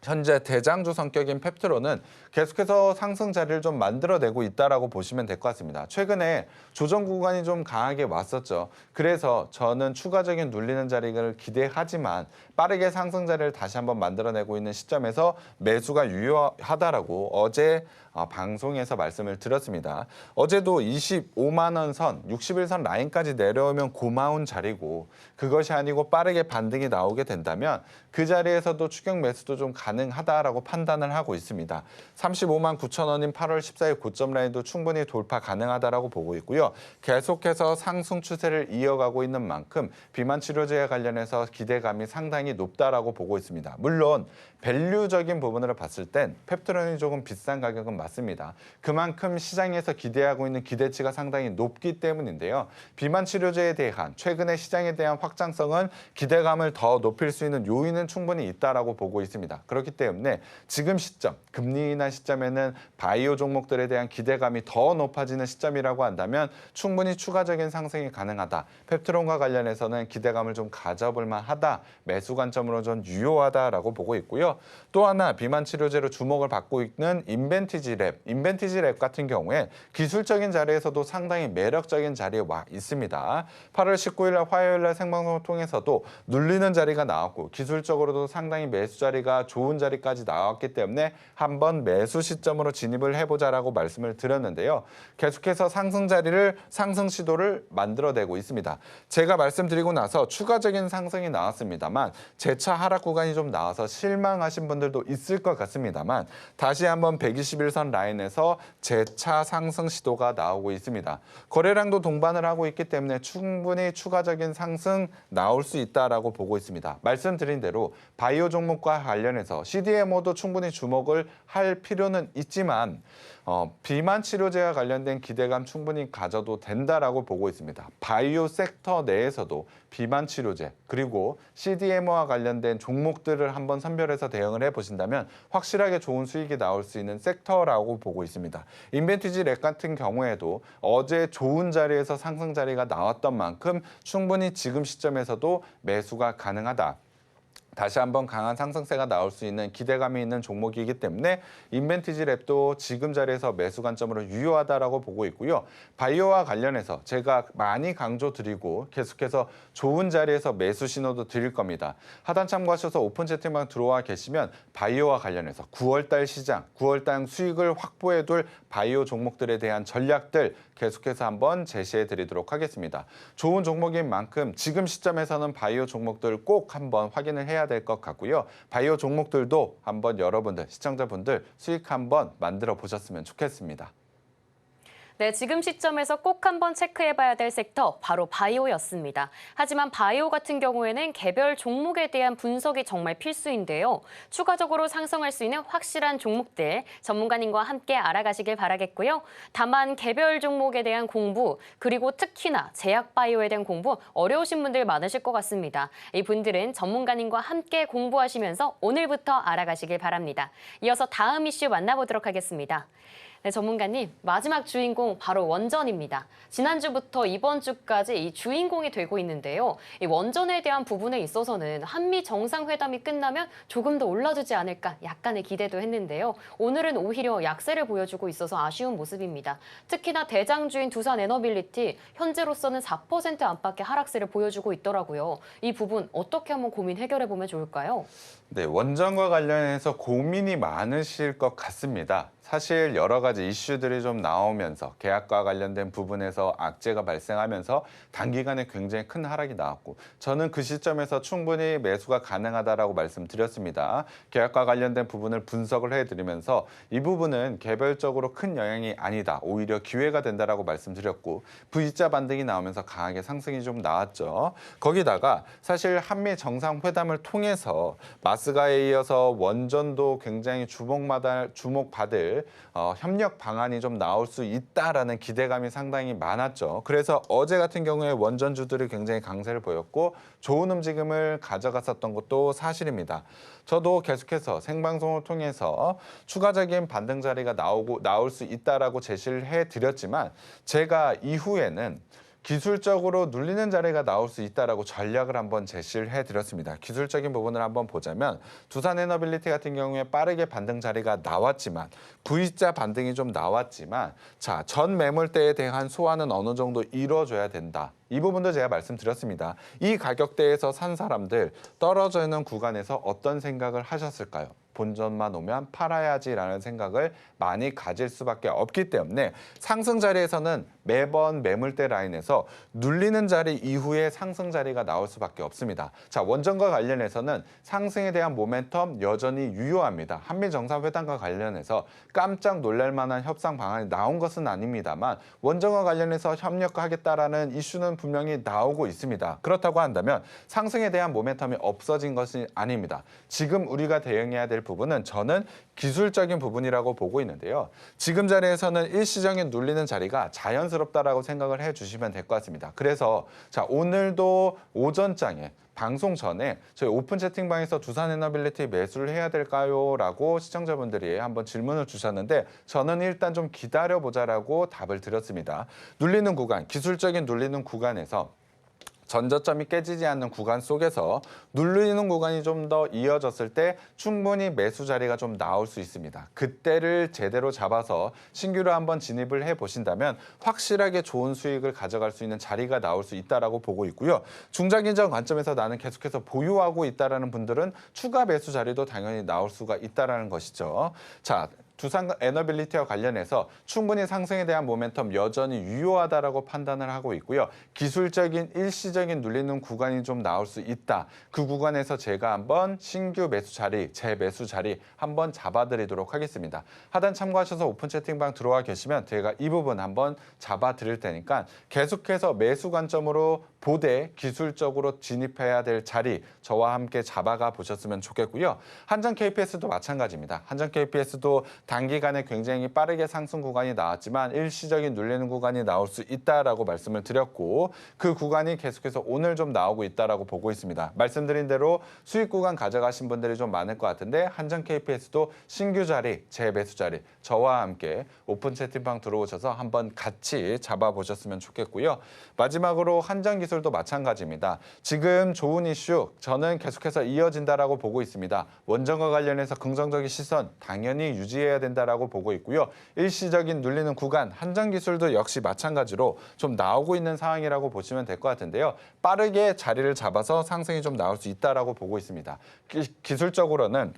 현재 대장주 성격인 펩트론은 계속해서 상승 자리를 좀 만들어내고 있다라고 보시면 될 것 같습니다. 최근에 조정 구간이 좀 강하게 왔었죠. 그래서 저는 추가적인 눌리는 자리를 기대하지만 빠르게 상승 자리를 다시 한번 만들어내고 있는 시점에서 매수가 유효하다라고 어제 방송에서 말씀을 드렸습니다. 어제도 25만 원 선, 61선 라인까지 내려오면 고마운 자리고 그것이 아니고 빠르게 반등이 나오게 된다면 그 자리에서도 추격 매수도 좀 가능하다라고 판단을 하고 있습니다. 35만 9천 원인 8월 14일 고점 라인도 충분히 돌파 가능하다라고 보고 있고요. 계속해서 상승 추세를 이어가고 있는 만큼 비만 치료제에 관련해서 기대감이 상당히 높다라고 보고 있습니다. 물론 밸류적인 부분으로 봤을 땐 펩트론이 조금 비싼 가격은 맞습니다. 그만큼 시장에서 기대하고 있는 기대치가 상당히 높기 때문인데요. 비만 치료제에 대한 최근의 시장에 대한 확장성은 기대감을 더 높일 수 있는 요인은 충분히 있다라고 보고 있습니다. 그렇기 때문에 지금 시점, 금리 인하 시점에는 바이오 종목들에 대한 기대감이 더 높아지는 시점이라고 한다면 충분히 추가적인 상승이 가능하다. 펩트론과 관련해서는 기대감을 좀 가져볼 만하다. 매수 관점으로 좀 유효하다라고 보고 있고요. 또 하나 비만 치료제로 주목을 받고 있는 인벤티지 랩 같은 경우에 기술적인 자리에서도 상당히 매력적인 자리에 와 있습니다. 8월 19일 날 화요일 날 생방송을 통해서도 눌리는 자리가 나왔고 기술적으로도 상당히 매수 자리가 좋은 자리까지 나왔기 때문에 한번 매수 시점으로 진입을 해보자라고 말씀을 드렸는데요. 계속해서 상승 시도를 만들어내고 있습니다. 제가 말씀드리고 나서 추가적인 상승이 나왔습니다만 재차 하락 구간이 좀 나와서 실망하신 분들도 있을 것 같습니다만 다시 한번 121선 라인에서 재차 상승 시도가 나오고 있습니다. 거래량도 동반을 하고 있기 때문에 충분히 추가적인 상승 나올 수 있다라고 보고 있습니다. 말씀드린 대로 바이오 종목과 관련해서 CDMO도 충분히 주목을 할 필요는 있지만 비만 치료제와 관련된 기대감 충분히 가져도 된다라고 보고 있습니다. 바이오 섹터 내에서도 비만 치료제 그리고 CDMO와 관련된 종목들을 한번 선별해서 대응을 해보신다면 확실하게 좋은 수익이 나올 수 있는 섹터라고 보고 있습니다. 인벤티지 랩 같은 경우에도 어제 좋은 자리에서 상승 자리가 나왔던 만큼 충분히 지금 시점에서도 매수가 가능하다. 다시 한번 강한 상승세가 나올 수 있는 기대감이 있는 종목이기 때문에 인벤티지 랩도 지금 자리에서 매수 관점으로 유효하다라고 보고 있고요. 바이오와 관련해서 제가 많이 강조드리고 계속해서 좋은 자리에서 매수 신호도 드릴 겁니다. 하단 참고하셔서 오픈 채팅방 들어와 계시면 바이오와 관련해서 9월달 시장, 9월달 수익을 확보해둘 바이오 종목들에 대한 전략들 계속해서 한번 제시해 드리도록 하겠습니다. 좋은 종목인 만큼 지금 시점에서는 바이오 종목들 꼭 한번 확인을 해야 될 것 같고요. 바이오 종목들도 한번 여러분들, 시청자분들 수익 한번 만들어 보셨으면 좋겠습니다. 네, 지금 시점에서 꼭 한번 체크해봐야 될 섹터 바로 바이오였습니다. 하지만 바이오 같은 경우에는 개별 종목에 대한 분석이 정말 필수인데요. 추가적으로 상승할 수 있는 확실한 종목들 전문가님과 함께 알아가시길 바라겠고요. 다만 개별 종목에 대한 공부 그리고 특히나 제약 바이오에 대한 공부 어려우신 분들 많으실 것 같습니다. 이 분들은 전문가님과 함께 공부하시면서 오늘부터 알아가시길 바랍니다. 이어서 다음 이슈 만나보도록 하겠습니다. 네, 전문가님, 마지막 주인공 바로 원전입니다. 지난주부터 이번 주까지 이 주인공이 되고 있는데요. 이 원전에 대한 부분에 있어서는 한미 정상회담이 끝나면 조금 더 올라주지 않을까 약간의 기대도 했는데요. 오늘은 오히려 약세를 보여주고 있어서 아쉬운 모습입니다. 특히나 대장주인 두산에너빌리티 현재로서는 4% 안팎의 하락세를 보여주고 있더라고요. 이 부분 어떻게 한번 고민 해결해 보면 좋을까요? 네, 원전과 관련해서 고민이 많으실 것 같습니다. 사실 여러 가지 이슈들이 좀 나오면서 계약과 관련된 부분에서 악재가 발생하면서 단기간에 굉장히 큰 하락이 나왔고 저는 그 시점에서 충분히 매수가 가능하다라고 말씀드렸습니다. 계약과 관련된 부분을 분석을 해드리면서 이 부분은 개별적으로 큰 영향이 아니다. 오히려 기회가 된다라고 말씀드렸고 V자 반등이 나오면서 강하게 상승이 좀 나왔죠. 거기다가 사실 한미 정상회담을 통해서 마스가에 이어서 원전도 굉장히 주목받을 협력 방안이 좀 나올 수 있다라는 기대감이 상당히 많았죠. 그래서 어제 같은 경우에 원전주들이 굉장히 강세를 보였고 좋은 움직임을 가져갔었던 것도 사실입니다. 저도 계속해서 생방송을 통해서 추가적인 반등 자리가 나올 수 있다라고 제시를 해드렸지만 제가 이후에는 기술적으로 눌리는 자리가 나올 수 있다라고 전략을 한번 제시를 해드렸습니다. 기술적인 부분을 한번 보자면 두산에너빌리티 같은 경우에 빠르게 반등 자리가 나왔지만 V자 반등이 좀 나왔지만 자, 전 매물대에 대한 소화는 어느 정도 이루어져야 된다. 이 부분도 제가 말씀드렸습니다. 이 가격대에서 산 사람들 떨어져 있는 구간에서 어떤 생각을 하셨을까요? 본전만 오면 팔아야지라는 생각을 많이 가질 수밖에 없기 때문에 상승 자리에서는 매번 매물대 라인에서 눌리는 자리 이후에 상승 자리가 나올 수밖에 없습니다. 자, 원전과 관련해서는 상승에 대한 모멘텀 여전히 유효합니다. 한미 정상회담과 관련해서 깜짝 놀랄 만한 협상 방안이 나온 것은 아닙니다만 원전과 관련해서 협력하겠다라는 이슈는 분명히 나오고 있습니다. 그렇다고 한다면 상승에 대한 모멘텀이 없어진 것이 아닙니다. 지금 우리가 대응해야 될 부분은 저는 기술적인 부분이라고 보고 있는데요. 지금 자리에서는 일시적인 눌리는 자리가 자연스럽다라고 생각을 해주시면 될 것 같습니다. 그래서 자, 오늘도 오전장에 방송 전에 저희 오픈 채팅방에서 두산에너빌리티 매수를 해야 될까요? 라고 시청자분들이 한번 질문을 주셨는데 저는 일단 좀 기다려보자라고 답을 드렸습니다. 눌리는 구간, 기술적인 눌리는 구간에서 전저점이 깨지지 않는 구간 속에서 눌리는 구간이 좀 더 이어졌을 때 충분히 매수 자리가 좀 나올 수 있습니다. 그때를 제대로 잡아서 신규로 한번 진입을 해보신다면 확실하게 좋은 수익을 가져갈 수 있는 자리가 나올 수 있다라고 보고 있고요. 중장기적 관점에서 나는 계속해서 보유하고 있다라는 분들은 추가 매수 자리도 당연히 나올 수가 있다라는 것이죠. 자, 두산에너빌리티와 관련해서 충분히 상승에 대한 모멘텀 여전히 유효하다라고 판단을 하고 있고요. 기술적인 일시적인 눌리는 구간이 좀 나올 수 있다. 그 구간에서 제가 한번 신규 매수 자리, 재매수 자리 한번 잡아드리도록 하겠습니다. 하단 참고하셔서 오픈 채팅방 들어와 계시면 제가 이 부분 한번 잡아드릴 테니까 계속해서 매수 관점으로 보되 기술적으로 진입해야 될 자리 저와 함께 잡아가 보셨으면 좋겠고요. 한전 KPS도 마찬가지입니다. 한전 KPS도 단기간에 굉장히 빠르게 상승 구간이 나왔지만 일시적인 눌리는 구간이 나올 수 있다라고 말씀을 드렸고 그 구간이 계속해서 오늘 좀 나오고 있다라고 보고 있습니다. 말씀드린 대로 수익 구간 가져가신 분들이 좀 많을 것 같은데 한전 KPS도 신규 자리, 재매수 자리 저와 함께 오픈 채팅방 들어오셔서 한번 같이 잡아보셨으면 좋겠고요. 마지막으로 한전기술도 마찬가지입니다. 지금 좋은 이슈 저는 계속해서 이어진다라고 보고 있습니다. 원전과 관련해서 긍정적인 시선 당연히 유지해야 된다라고 보고 있고요. 일시적인 눌리는 구간 한전기술도 역시 마찬가지로 좀 나오고 있는 상황이라고 보시면 될 것 같은데요. 빠르게 자리를 잡아서 상승이 좀 나올 수 있다라고 보고 있습니다. 기술적으로는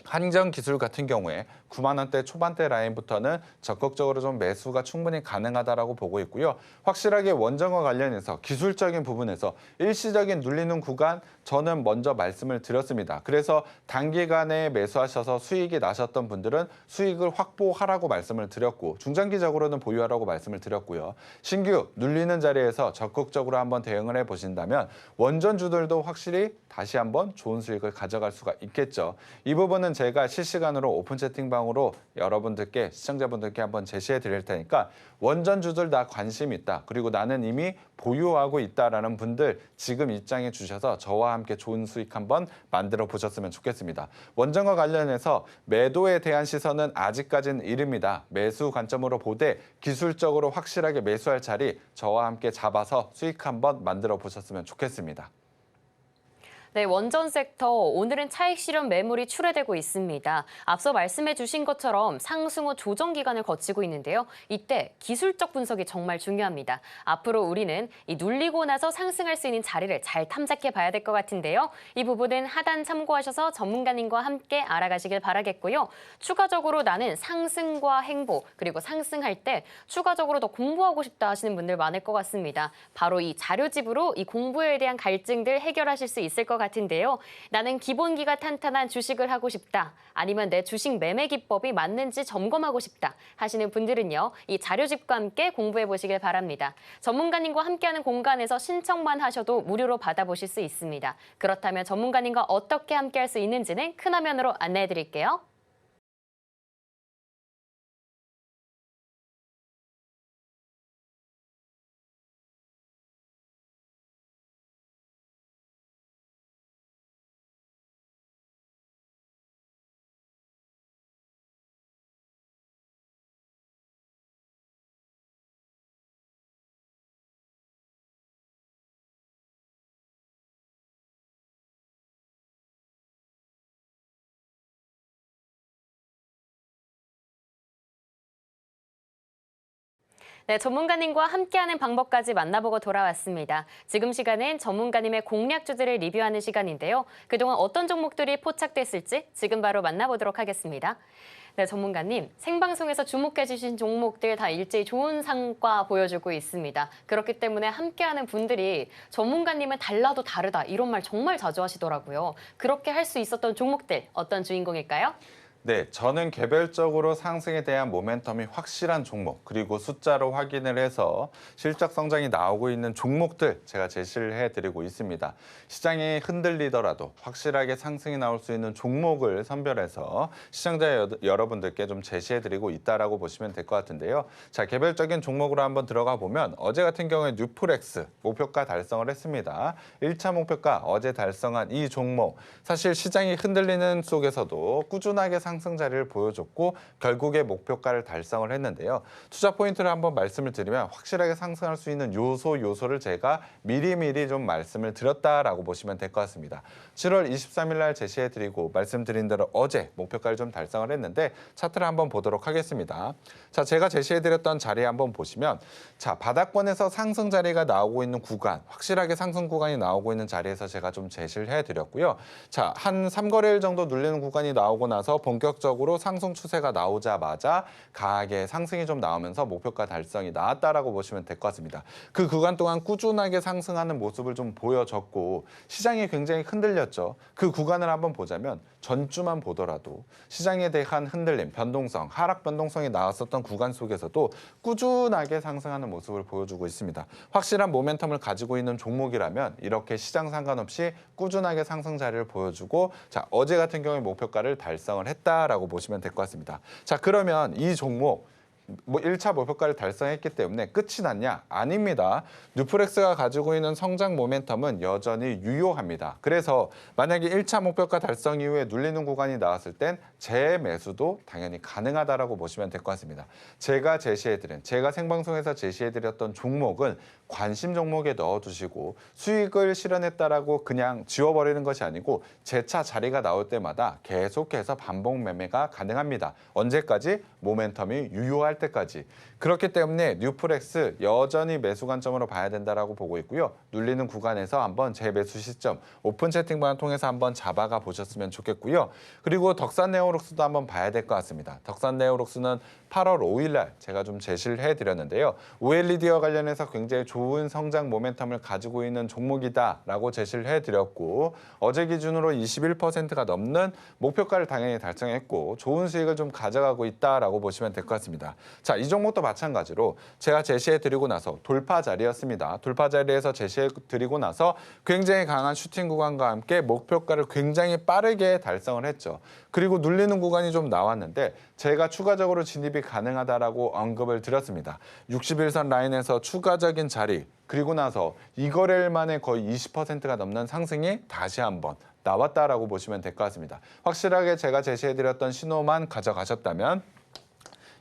한전기술 같은 경우에 9만 원대 초반대 라인부터는 적극적으로 좀 매수가 충분히 가능하다라고 보고 있고요. 확실하게 원전과 관련해서 기술적인 부분에서 일시적인 눌리는 구간 저는 먼저 말씀을 드렸습니다. 그래서 단기간에 매수하셔서 수익이 나셨던 분들은 수익을 확보하라고 말씀을 드렸고 중장기적으로는 보유하라고 말씀을 드렸고요. 신규 눌리는 자리에서 적극적으로 한번 대응을 해보신다면 원전주들도 확실히 다시 한번 좋은 수익을 가져갈 수가 있겠죠. 이 부분은 제가 실시간으로 오픈 채팅방으로 여러분들께 시청자분들께 한번 제시해 드릴 테니까 원전주들 다 관심 있다. 그리고 나는 이미 보유하고 있다라는 분들 지금 입장해 주셔서 저와 함께 좋은 수익 한번 만들어 보셨으면 좋겠습니다. 원전과 관련해서 매도에 대한 시선은 아직까지는 이릅니다. 매수 관점으로 보되 기술적으로 확실하게 매수할 자리 저와 함께 잡아서 수익 한번 만들어 보셨으면 좋겠습니다. 네, 원전 섹터 오늘은 차익 실현 매물이 출회되고 있습니다. 앞서 말씀해 주신 것처럼 상승 후 조정 기간을 거치고 있는데요. 이때 기술적 분석이 정말 중요합니다. 앞으로 우리는 이 눌리고 나서 상승할 수 있는 자리를 잘 탐색해 봐야 될 것 같은데요. 이 부분은 하단 참고하셔서 전문가님과 함께 알아가시길 바라겠고요. 추가적으로 나는 상승과 행보 그리고 상승할 때 추가적으로 더 공부하고 싶다 하시는 분들 많을 것 같습니다. 바로 이 자료집으로 이 공부에 대한 갈증들 해결하실 수 있을 것 같은데요. 나는 기본기가 탄탄한 주식을 하고 싶다. 아니면 내 주식 매매 기법이 맞는지 점검하고 싶다 하시는 분들은요. 이 자료집과 함께 공부해 보시길 바랍니다. 전문가님과 함께하는 공간에서 신청만 하셔도 무료로 받아보실 수 있습니다. 그렇다면 전문가님과 어떻게 함께할 수 있는지는 큰 화면으로 안내해 드릴게요. 네, 전문가님과 함께하는 방법까지 만나보고 돌아왔습니다. 지금 시간은 전문가님의 공략주들을 리뷰하는 시간인데요. 그동안 어떤 종목들이 포착됐을지 지금 바로 만나보도록 하겠습니다. 네, 전문가님, 생방송에서 주목해 주신 종목들 다 일제히 좋은 성과 보여주고 있습니다. 그렇기 때문에 함께하는 분들이 전문가님은 달라도 다르다 이런 말 정말 자주 하시더라고요. 그렇게 할 수 있었던 종목들 어떤 주인공일까요? 네, 저는 개별적으로 상승에 대한 모멘텀이 확실한 종목, 그리고 숫자로 확인을 해서 실적 성장이 나오고 있는 종목들 제가 제시를 해드리고 있습니다. 시장이 흔들리더라도 확실하게 상승이 나올 수 있는 종목을 선별해서 시청자 여러분들께 좀 제시해드리고 있다라고 보시면 될 것 같은데요. 자, 개별적인 종목으로 한번 들어가 보면 어제 같은 경우에 뉴프렉스 목표가 달성을 했습니다. 1차 목표가 어제 달성한 이 종목, 사실 시장이 흔들리는 속에서도 꾸준하게 상승 자리를 보여줬고 결국에 목표가를 달성을 했는데요. 투자 포인트를 한번 말씀을 드리면 확실하게 상승할 수 있는 요소를 제가 미리미리 좀 말씀을 드렸다라고 보시면 될 것 같습니다. 7월 23일 날 제시해드리고 말씀드린 대로 어제 목표가를 좀 달성을 했는데 차트를 한번 보도록 하겠습니다. 자, 제가 제시해드렸던 자리 한번 보시면 자, 바닥권에서 상승 자리가 나오고 있는 구간, 확실하게 상승 구간이 나오고 있는 자리에서 제가 좀 제시를 해드렸고요. 자, 한 3거래일 정도 눌리는 구간이 나오고 나서 본격적으로 상승 추세가 나오자마자 강하게 상승이 좀 나오면서 목표가 달성이 나왔다라고 보시면 될 것 같습니다. 그 구간 동안 꾸준하게 상승하는 모습을 좀 보여줬고 시장이 굉장히 흔들렸죠. 그 구간을 한번 보자면 전주만 보더라도 시장에 대한 흔들림, 변동성, 하락 변동성이 나왔었던 구간 속에서도 꾸준하게 상승하는 모습을 보여주고 있습니다. 확실한 모멘텀을 가지고 있는 종목이라면 이렇게 시장 상관없이 꾸준하게 상승 자리를 보여주고 자, 어제 같은 경우에 목표가를 달성을 했다라고 보시면 될 것 같습니다. 자, 그러면 이 종목 1차 목표가를 달성했기 때문에 끝이 났냐? 아닙니다. 뉴프렉스가 가지고 있는 성장 모멘텀은 여전히 유효합니다. 그래서 만약에 1차 목표가 달성 이후에 눌리는 구간이 나왔을 땐 재매수도 당연히 가능하다라고 보시면 될 것 같습니다. 제가 생방송에서 제시해드렸던 종목은 관심 종목에 넣어두시고 수익을 실현했다라고 그냥 지워버리는 것이 아니고 재차 자리가 나올 때마다 계속해서 반복 매매가 가능합니다. 언제까지? 모멘텀이 유효할 할 때까지. 그렇기 때문에 뉴프렉스 여전히 매수 관점으로 봐야 된다라고 보고 있고요. 눌리는 구간에서 한번 재매수 시점 오픈 채팅방을 통해서 한번 잡아가 보셨으면 좋겠고요. 그리고 덕산 네오룩스도 한번 봐야 될 것 같습니다. 덕산 네오룩스는 8월 5일 날 제가 좀 제시를 해드렸는데요. OLED와 관련해서 굉장히 좋은 성장 모멘텀을 가지고 있는 종목이다라고 제시를 해드렸고 어제 기준으로 21%가 넘는 목표가를 당연히 달성했고 좋은 수익을 좀 가져가고 있다라고 보시면 될 것 같습니다. 자, 이 종목도 마찬가지로 제가 제시해드리고 나서 돌파 자리였습니다. 돌파 자리에서 제시해드리고 나서 굉장히 강한 슈팅 구간과 함께 목표가를 굉장히 빠르게 달성을 했죠. 그리고 눌리는 구간이 좀 나왔는데 제가 추가적으로 진입이 가능하다라고 언급을 드렸습니다. 61선 라인에서 추가적인 자리 그리고 나서 이 거래일 만에 거의 20%가 넘는 상승이 다시 한번 나왔다라고 보시면 될 것 같습니다. 확실하게 제가 제시해드렸던 신호만 가져가셨다면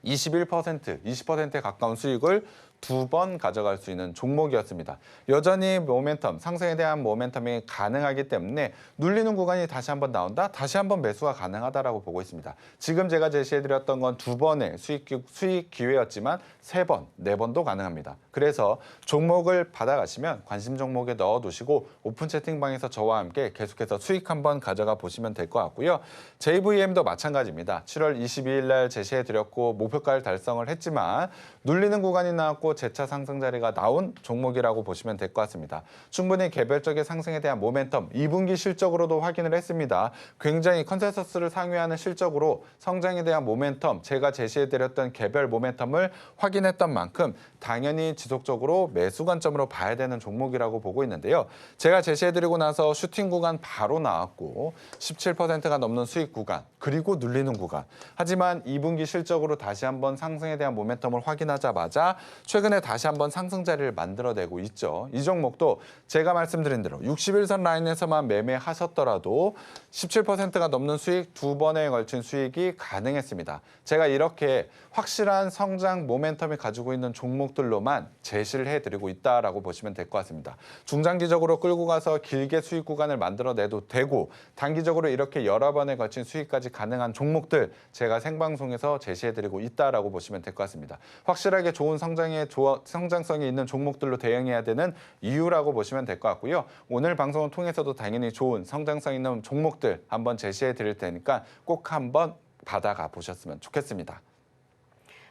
21%, 20%에 가까운 수익을 2번 가져갈 수 있는 종목이었습니다. 여전히 모멘텀, 상승에 대한 모멘텀이 가능하기 때문에 눌리는 구간이 다시 한번 나온다? 다시 한번 매수가 가능하다라고 보고 있습니다. 지금 제가 제시해드렸던 건 2번의 수익 기회였지만 3번, 4번도 가능합니다. 그래서 종목을 받아가시면 관심 종목에 넣어두시고 오픈 채팅방에서 저와 함께 계속해서 수익 한번 가져가 보시면 될 것 같고요. JVM도 마찬가지입니다. 7월 22일 날 제시해드렸고 목표가를 달성을 했지만 눌리는 구간이 나왔고 재차 상승 자리가 나온 종목이라고 보시면 될 것 같습니다. 충분히 개별적인 상승에 대한 모멘텀 2분기 실적으로도 확인을 했습니다. 굉장히 컨센서스를 상회하는 실적으로 성장에 대한 모멘텀 제가 제시해드렸던 개별 모멘텀을 확인했던 만큼 당연히 지속적으로 매수 관점으로 봐야 되는 종목이라고 보고 있는데요. 제가 제시해드리고 나서 슈팅 구간 바로 나왔고 17%가 넘는 수익 구간 그리고 눌리는 구간. 하지만 2분기 실적으로 다시 한번 상승에 대한 모멘텀을 확인하자마자 최근에 다시 한번 상승 자리를 만들어내고 있죠. 이 종목도 제가 말씀드린 대로 61선 라인에서만 매매하셨더라도 17%가 넘는 수익 2번에 걸친 수익이 가능했습니다. 제가 이렇게 확실한 성장 모멘텀이 가지고 있는 종목들로만 제시를 해드리고 있다라고 보시면 될 것 같습니다. 중장기적으로 끌고 가서 길게 수익 구간을 만들어내도 되고 단기적으로 이렇게 여러 번에 걸친 수익까지 가능한 종목들 제가 생방송에서 제시해드리고 있다라고 보시면 될 것 같습니다. 확실하게 좋은 성장성이 있는 종목들로 대응해야 되는 이유라고 보시면 될 것 같고요. 오늘 방송을 통해서도 당연히 좋은 성장성 있는 종목들 한번 제시해 드릴 테니까 꼭 한번 받아가 보셨으면 좋겠습니다.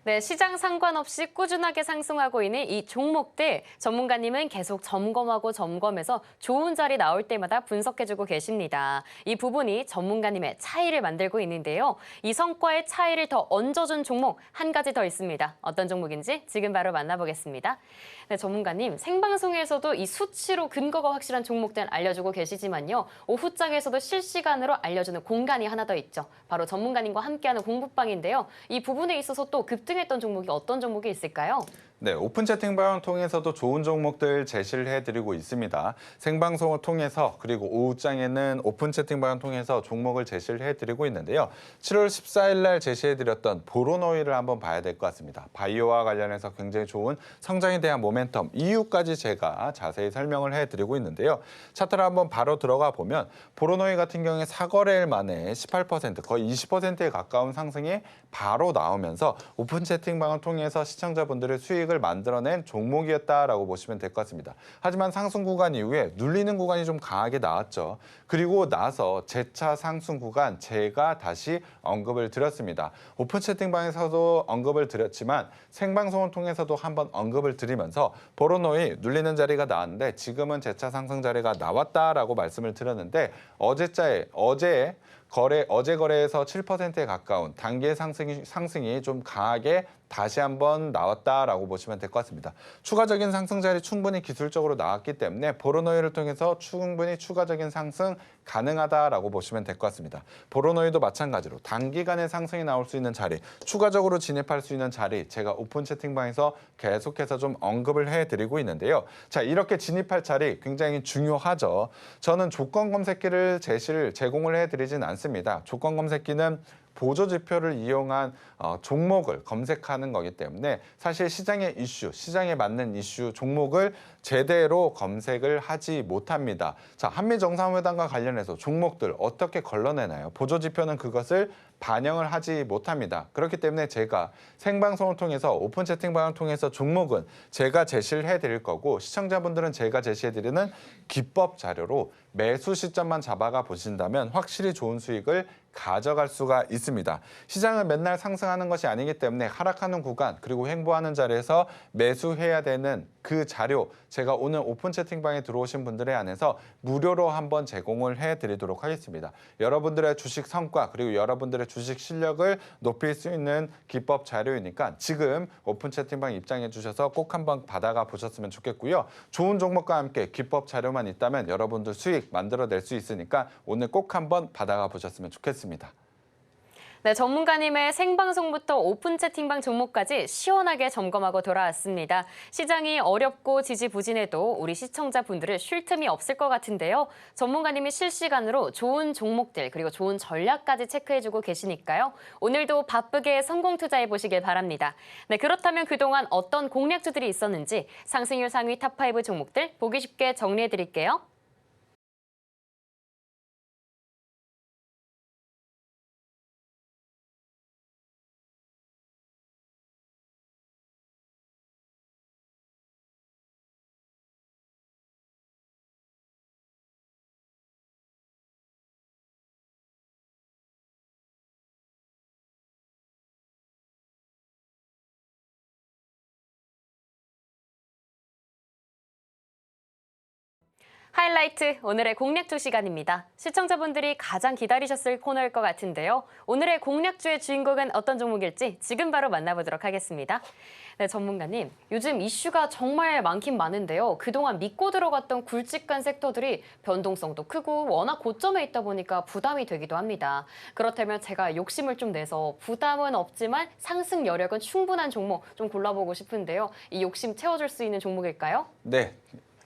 네, 시장 상관없이 꾸준하게 상승하고 있는 이 종목들 전문가님은 계속 점검하고 점검해서 좋은 자리 나올 때마다 분석해주고 계십니다. 이 부분이 전문가님의 차이를 만들고 있는데요. 이 성과의 차이를 더 얹어준 종목 한 가지 더 있습니다. 어떤 종목인지 지금 바로 만나보겠습니다. 네, 전문가님 생방송에서도 이 수치로 근거가 확실한 종목들 알려주고 계시지만요. 오후장에서도 실시간으로 알려주는 공간이 하나 더 있죠. 바로 전문가님과 함께하는 공부방인데요. 이 부분에 있어서 또 급등했던 종목이 어떤 종목이 있을까요? 네, 오픈 채팅방을 통해서도 좋은 종목들 제시를 해드리고 있습니다. 생방송을 통해서 그리고 오후장에는 오픈 채팅방을 통해서 종목을 제시를 해드리고 있는데요. 7월 14일 날 제시해드렸던 보로노이를 한번 봐야 될 것 같습니다. 바이오와 관련해서 굉장히 좋은 성장에 대한 모멘텀 이유까지 제가 자세히 설명을 해드리고 있는데요. 차트를 한번 바로 들어가 보면 보로노이 같은 경우에 4거래일 만에 18% 거의 20%에 가까운 상승이 바로 나오면서 오픈 채팅방을 통해서 시청자분들의 수익을 만들어낸 종목이었다라고 보시면 될 것 같습니다. 하지만 상승 구간 이후에 눌리는 구간이 좀 강하게 나왔죠. 그리고 나서 재차 상승 구간 제가 다시 언급을 드렸습니다. 오픈 채팅방에서도 언급을 드렸지만 생방송을 통해서도 한번 언급을 드리면서 보로노이 눌리는 자리가 나왔는데 지금은 재차 상승 자리가 나왔다라고 말씀을 드렸는데 어제 거래에서 7%에 가까운 단기의 상승이 좀 강하게 다시 한번 나왔다라고 보시면 될 것 같습니다. 추가적인 상승 자리 충분히 기술적으로 나왔기 때문에 보로노이를 통해서 충분히 추가적인 상승 가능하다라고 보시면 될 것 같습니다. 보로노이도 마찬가지로 단기간에 상승이 나올 수 있는 자리, 추가적으로 진입할 수 있는 자리 제가 오픈 채팅방에서 계속해서 좀 언급을 해드리고 있는데요. 자, 이렇게 진입할 자리 굉장히 중요하죠. 저는 조건 검색기를 제공을 해드리진 않습니다. 조건 검색기는 보조 지표를 이용한 종목을 검색하는 거기 때문에 사실 시장의 이슈, 시장에 맞는 이슈 종목을 제대로 검색을 하지 못합니다. 자, 한미 정상회담과 관련해서 종목들 어떻게 걸러내나요? 보조 지표는 그것을 반영을 하지 못합니다. 그렇기 때문에 제가 생방송을 통해서 오픈 채팅방을 통해서 종목은 제가 제시를 해드릴 거고 시청자분들은 제가 제시해드리는 기법 자료로 매수 시점만 잡아가 보신다면 확실히 좋은 수익을 가져갈 수가 있습니다. 시장은 맨날 상승하는 것이 아니기 때문에 하락하는 구간 그리고 횡보하는 자리에서 매수해야 되는 그 자료 제가 오늘 오픈 채팅방에 들어오신 분들에 한해서 무료로 한번 제공을 해드리도록 하겠습니다. 여러분들의 주식 성과 그리고 여러분들의 주식 실력을 높일 수 있는 기법 자료이니까 지금 오픈 채팅방 입장해 주셔서 꼭 한번 받아가 보셨으면 좋겠고요. 좋은 종목과 함께 기법 자료만 있다면 여러분들 수익 만들어낼 수 있으니까 오늘 꼭 한번 받아가 보셨으면 좋겠습니다. 네, 전문가님의 생방송부터 오픈 채팅방 종목까지 시원하게 점검하고 돌아왔습니다. 시장이 어렵고 지지부진해도 우리 시청자분들을 쉴 틈이 없을 것 같은데요. 전문가님이 실시간으로 좋은 종목들 그리고 좋은 전략까지 체크해주고 계시니까요. 오늘도 바쁘게 성공 투자해 보시길 바랍니다. 네, 그렇다면 그동안 어떤 공략주들이 있었는지 상승률 상위 탑5 종목들 보기 쉽게 정리해 드릴게요. 하이라이트 오늘의 공략주 시간입니다. 시청자분들이 가장 기다리셨을 코너일 것 같은데요. 오늘의 공략주의 주인공은 어떤 종목일지 지금 바로 만나보도록 하겠습니다. 네, 전문가님, 요즘 이슈가 정말 많긴 많은데요. 그동안 믿고 들어갔던 굵직한 섹터들이 변동성도 크고 워낙 고점에 있다 보니까 부담이 되기도 합니다. 그렇다면 제가 욕심을 좀 내서 부담은 없지만 상승 여력은 충분한 종목 좀 골라보고 싶은데요. 이 욕심 채워줄 수 있는 종목일까요? 네.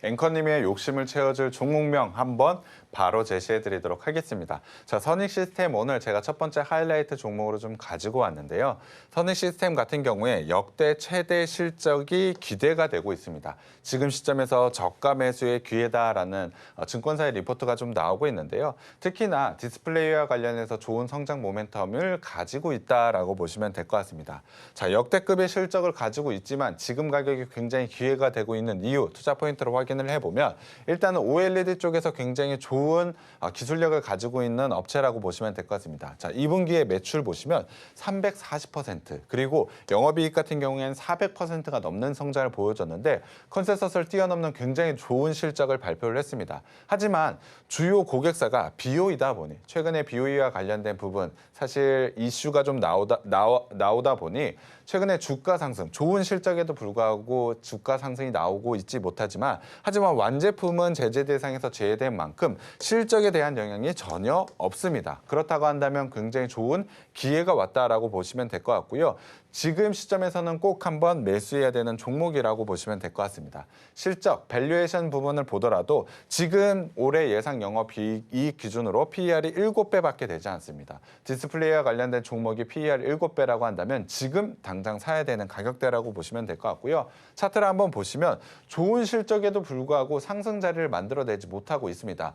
앵커님의 욕심을 채워줄 종목명 한번 바로 제시해드리도록 하겠습니다. 자, 선익 시스템 오늘 제가 첫 번째 하이라이트 종목으로 좀 가지고 왔는데요. 선익 시스템 같은 경우에 역대 최대 실적이 기대가 되고 있습니다. 지금 시점에서 저가 매수의 기회다라는 증권사의 리포트가 좀 나오고 있는데요. 특히나 디스플레이와 관련해서 좋은 성장 모멘텀을 가지고 있다라고 보시면 될 것 같습니다. 자, 역대급의 실적을 가지고 있지만 지금 가격이 굉장히 기회가 되고 있는 이유 투자 포인트로 확인을 해보면 일단은 OLED 쪽에서 굉장히 좋은 기술력을 가지고 있는 업체라고 보시면 될 것 같습니다. 자, 2분기에 매출 보시면 340% 그리고 영업이익 같은 경우에는 400%가 넘는 성장을 보여줬는데 컨센서스를 뛰어넘는 굉장히 좋은 실적을 발표를 했습니다. 하지만 주요 고객사가 BOE다 보니 최근에 BOE와 관련된 부분 사실 이슈가 좀 나오다 보니 최근에 주가 상승, 좋은 실적에도 불구하고 주가 상승이 나오고 있지 못하지만 하지만 완제품은 제재 대상에서 제외된 만큼 실적에 대한 영향이 전혀 없습니다. 그렇다고 한다면 굉장히 좋은 기회가 왔다라고 보시면 될 것 같고요. 지금 시점에서는 꼭 한번 매수해야 되는 종목이라고 보시면 될 것 같습니다. 실적, 밸류에이션 부분을 보더라도 지금 올해 예상 영업이익 기준으로 PER이 7배밖에 되지 않습니다. 디스플레이와 관련된 종목이 PER 7배라고 한다면 지금 당장 사야 되는 가격대라고 보시면 될 것 같고요. 차트를 한번 보시면 좋은 실적에도 불구하고 상승 자리를 만들어내지 못하고 있습니다.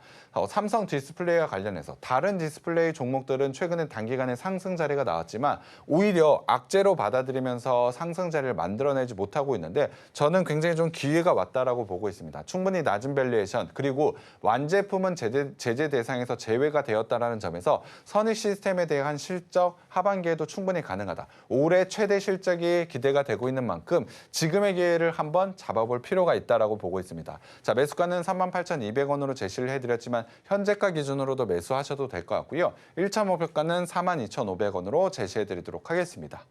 삼성 디스플레이와 관련해서 다른 디스플레이 종목들은 최근에 단기간에 상승 자리가 나왔지만 오히려 악재로 받아들이면서 상승 자리를 만들어내지 못하고 있는데 저는 굉장히 좀 기회가 왔다라고 보고 있습니다. 충분히 낮은 밸류에이션 그리고 완제품은 제재 대상에서 제외가 되었다라는 점에서 선익 시스템에 대한 실적 하반기에도 충분히 가능하다. 올해 최대 실적이 기대가 되고 있는 만큼 지금의 기회를 한번 잡아볼 필요가 있다라고 보고 있습니다. 자, 매수가는 38,200원으로 제시를 해드렸지만 현재가 기준으로도 매수하셔도 될 것 같고요. 1차 목표가는 42,500원으로 제시해드리도록 하겠습니다.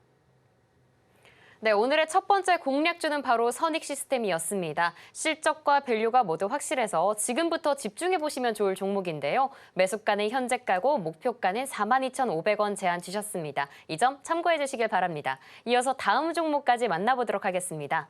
네, 오늘의 첫 번째 공략주는 바로 선익 시스템이었습니다. 실적과 밸류가 모두 확실해서 지금부터 집중해보시면 좋을 종목인데요. 매수가는 현재가고 목표가는 42,500원 제한 주셨습니다. 이 점 참고해 주시길 바랍니다. 이어서 다음 종목까지 만나보도록 하겠습니다.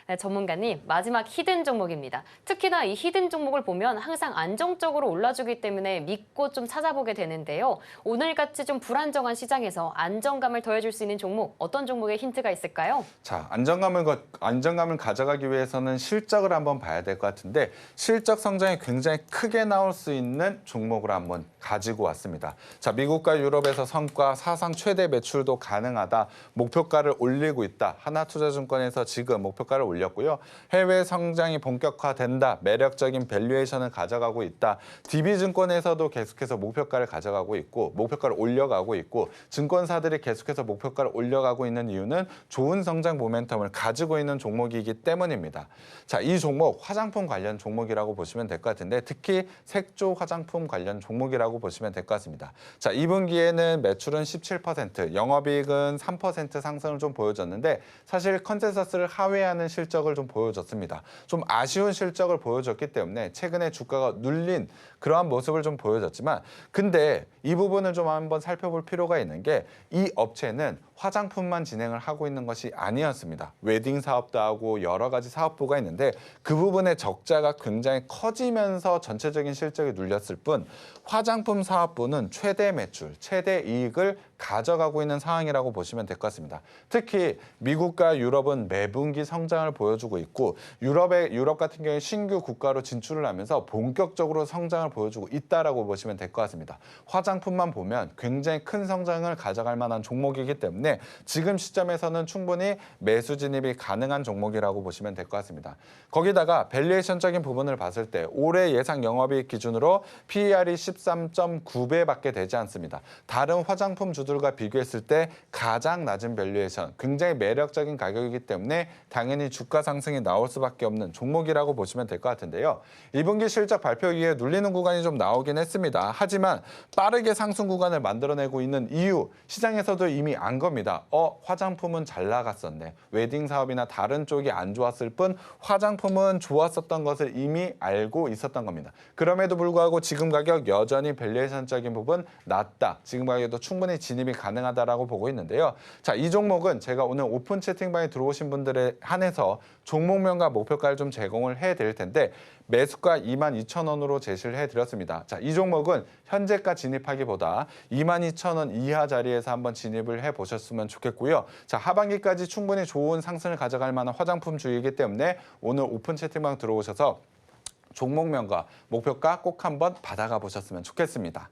네, 전문가님, 마지막 히든 종목입니다. 특히나 이 히든 종목을 보면 항상 안정적으로 올라주기 때문에 믿고 좀 찾아보게 되는데요. 오늘같이 좀 불안정한 시장에서 안정감을 더해줄 수 있는 종목, 어떤 종목에 힌트가 있을까요? 자, 안정감을 가져가기 위해서는 실적을 한번 봐야 될 것 같은데 실적 성장이 굉장히 크게 나올 수 있는 종목을 한번 가지고 왔습니다. 자, 미국과 유럽에서 성과 사상 최대 매출도 가능하다. 목표가를 올리고 있다. 하나투자증권에서 지금 목표가를 올렸고요. 해외 성장이 본격화된다. 매력적인 밸류에이션을 가져가고 있다. DB증권에서도 계속해서 목표가를 가져가고 있고 목표가를 올려가고 있고 증권사들이 계속해서 목표가를 올려가고 있는 이유는 좋은 성장 모멘텀을 가지고 있는 종목이기 때문입니다. 자, 이 종목 화장품 관련 종목이라고 보시면 될 것 같은데 특히 색조 화장품 관련 종목이라고 보시면 될 것 같습니다. 자, 2분기에는 매출은 17%, 영업이익은 3% 상승을 좀 보여줬는데 사실 컨센서스를 하회하는 실적을 좀 보여줬습니다. 좀 아쉬운 실적을 보여줬기 때문에 최근에 주가가 눌린 그러한 모습을 좀 보여줬지만 근데 이 부분을 좀 한번 살펴볼 필요가 있는 게 이 업체는 화장품만 진행을 하고 있는 것이 아니었습니다. 웨딩 사업도 하고 여러 가지 사업부가 있는데 그 부분의 적자가 굉장히 커지면서 전체적인 실적이 눌렸을 뿐 화장품 사업부는 최대 매출, 최대 이익을 가져가고 있는 상황이라고 보시면 될 것 같습니다. 특히 미국과 유럽은 매분기 성장을 보여주고 있고 유럽 같은 경우에 신규 국가로 진출을 하면서 본격적으로 성장을 보여주고 있다라고 보시면 될 것 같습니다. 화장품만 보면 굉장히 큰 성장을 가져갈 만한 종목이기 때문에 지금 시점에서는 충분히 매수 진입이 가능한 종목이라고 보시면 될 것 같습니다. 거기다가 밸류에이션적인 부분을 봤을 때 올해 예상 영업이익 기준으로 PER이 13.9배밖에 되지 않습니다. 다른 화장품 주들과 비교했을 때 가장 낮은 밸류에이션, 굉장히 매력적인 가격이기 때문에 당연히 주가 상승이 나올 수밖에 없는 종목이라고 보시면 될 것 같은데요. 2분기 실적 발표 이후에 눌리는 구간이 좀 나오긴 했습니다. 하지만 빠르게 상승 구간을 만들어내고 있는 이유, 시장에서도 이미 안 겁니다. 화장품은 잘 나갔었네. 웨딩 사업이나 다른 쪽이 안 좋았을 뿐 화장품은 좋았었던 것을 이미 알고 있었던 겁니다. 그럼에도 불구하고 지금 가격 여전히 밸류에이션적인 부분 낮다. 지금 가격도 충분히 진입이 가능하다라고 보고 있는데요. 자, 이 종목은 제가 오늘 오픈 채팅방에 들어오신 분들에 한해서 종목명과 목표가를 좀 제공을 해드릴 텐데 매수가 22,000원으로 제시를 해드렸습니다. 자, 이 종목은 현재가 진입하기보다 22,000원 이하 자리에서 한번 진입을 해보셨으면 좋겠고요. 자, 하반기까지 충분히 좋은 상승을 가져갈 만한 화장품 주이기 때문에 오늘 오픈 채팅방 들어오셔서 종목명과 목표가 꼭 한번 받아가 보셨으면 좋겠습니다.